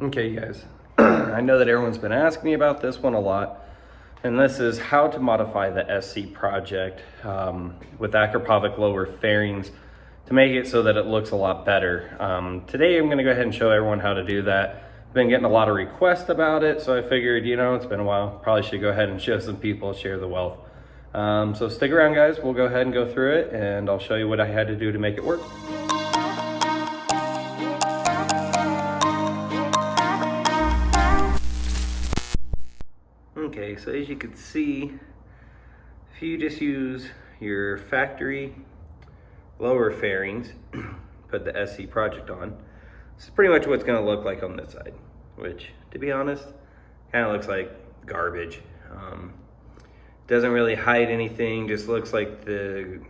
Okay, you guys, I know that everyone's been asking me about this one a lot, and this is how to modify the SC project with Akrapovic lower fairings to make it so that it looks a lot better. Today I'm gonna go ahead and show everyone how to do that. I've been getting a lot of requests about it, so I figured, you know, it's been a while, probably should go ahead and show some people, share the wealth. So stick around, guys, we'll go ahead and go through it, and I'll show you what I had to do to make it work. Okay, so as you can see, if you just use your factory lower fairings, put the SC project on, this is pretty much what it's going to look like on this side, which, to be honest, kind of looks like garbage. Doesn't really hide anything, just looks like the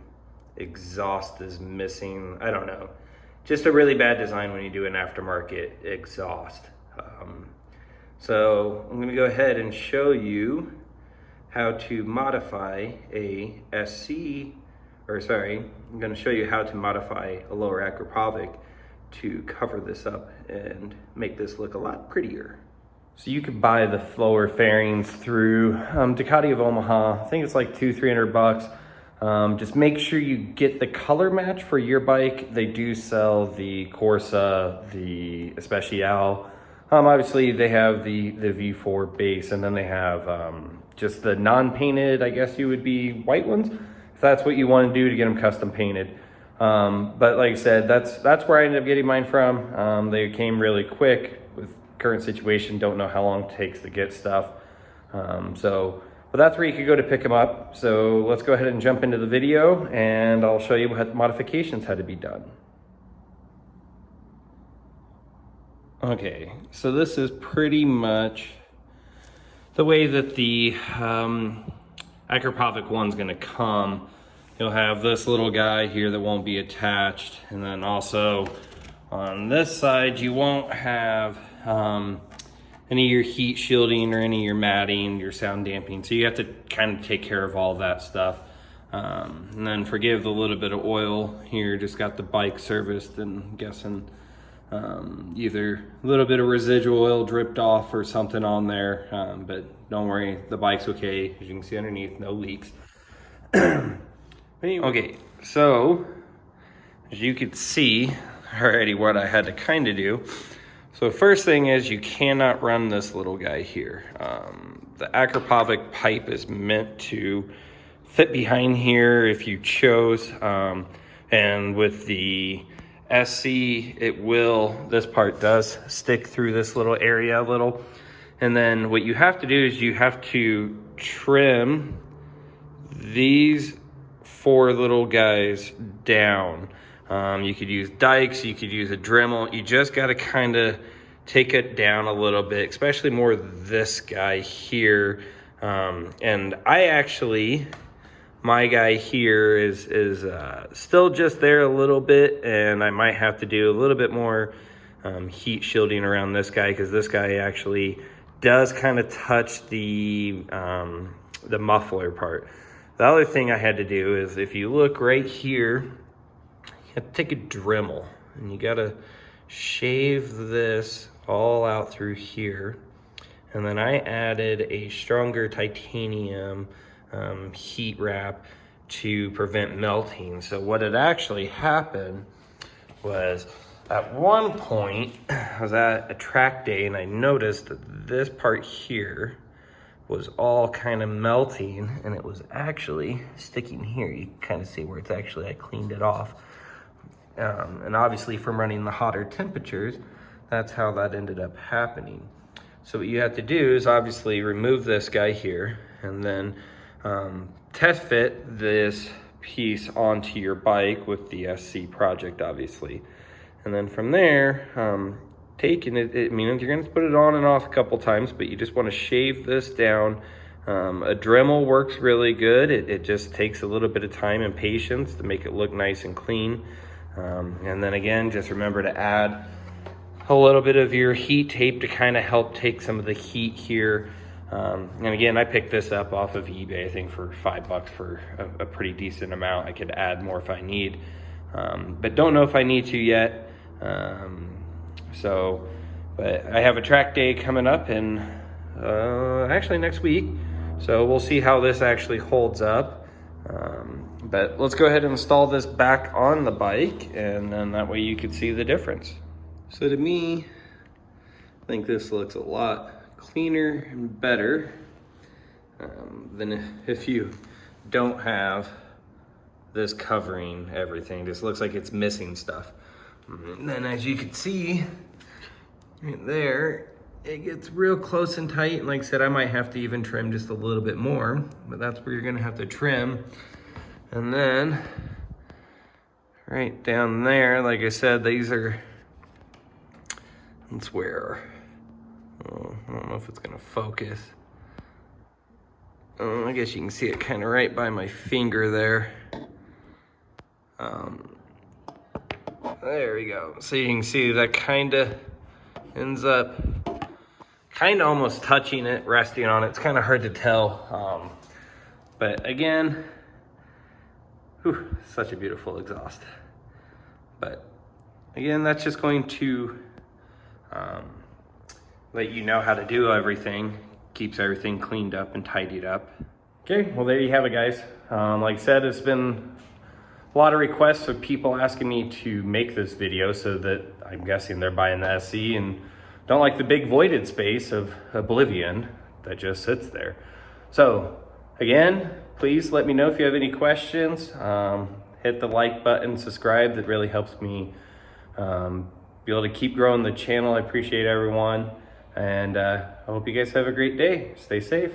exhaust is missing. I don't know. Just a really bad design when you do an aftermarket exhaust. So I'm gonna go ahead and show you how to modify a SC, I'm gonna show you how to modify a lower Akrapovic to cover this up and make this look a lot prettier. So you could buy the lower fairings through Ducati of Omaha. I think it's like $200-300 bucks. Just make sure you get the color match for your bike. They do sell the Corsa, the Especial. Obviously they have the V4 base, and then they have just the non-painted, I guess you would be white ones, if that's what you want to do to get them custom painted. But like I said, that's where I ended up getting mine from. They came really quick. With current situation, don't know how long it takes to get stuff. But that's where you could go to pick them up. So let's go ahead and jump into the video, and I'll show you what modifications had to be done. Okay, so this is pretty much the way that the Akrapovic one's gonna come. You'll have this little guy here that won't be attached, and then also on this side you won't have any of your heat shielding or any of your matting, your sound damping, so you have to kind of take care of all that stuff. And then forgive the little bit of oil here, just got the bike serviced, and I'm guessing either a little bit of residual oil dripped off or something on there, but don't worry, the bike's okay. As you can see underneath, no leaks. Okay, so as you can see already what I had to kind of do. So first thing is, you cannot run this little guy here. The Akrapovic pipe is meant to fit behind here if you chose, and with the SC, this part does stick through this little area a little. And then what you have to do is you have to trim these 4 little guys down. You could use dikes, you could use a Dremel. You just got to kind of take it down a little bit, especially more this guy here. And I actually, my guy here is still just there a little bit, and I might have to do a little bit more heat shielding around this guy, because this guy actually does kind of touch the muffler part. The other thing I had to do is, if you look right here, you have to take a Dremel, and you gotta shave this all out through here. And then I added a stronger titanium heat wrap to prevent melting. So what had actually happened was, at one point I was at a track day, and I noticed that this part here was all kind of melting, and it was actually sticking here. You can kind of see where it's actually, I cleaned it off. And obviously from running the hotter temperatures, that's how that ended up happening. So what you have to do is obviously remove this guy here, and then test fit this piece onto your bike with the SC project, obviously. And then from there, taking it means you're going to put it on and off a couple times, but you just want to shave this down. A Dremel works really good. It just takes a little bit of time and patience to make it look nice and clean. And then again, just remember to add a little bit of your heat tape to kind of help take some of the heat here. And again, I picked this up off of eBay, I think for $5 for a pretty decent amount. I could add more if I need, but don't know if I need to yet. So But I have a track day coming up in actually next week. So we'll see how this actually holds up. But let's go ahead and install this back on the bike, and then that way you can see the difference. So to me, I think this looks a lot cleaner and better than if you don't have this covering everything. Just looks like it's missing stuff. And then as you can see right there, it gets real close and tight. And like I said, I might have to even trim just a little bit more, but that's where you're gonna have to trim. And then right down there, like I said, these are, let's wear, oh, I don't know if it's gonna focus. I guess you can see it kind of right by my finger there. There we go. So you can see that kind of ends up kind of almost touching it, resting on it. It's kind of hard to tell. But again, whew, such a beautiful exhaust. But again, that's just going to let you know how to do everything. Keeps everything cleaned up and tidied up. Okay, well there you have it, guys. Like I said, it's been a lot of requests of people asking me to make this video, so that I'm guessing they're buying the SE and don't like the big voided space of Oblivion that just sits there. So again, please let me know if you have any questions. Hit the like button, subscribe. That really helps me be able to keep growing the channel. I appreciate everyone. And I hope you guys have a great day. Stay safe.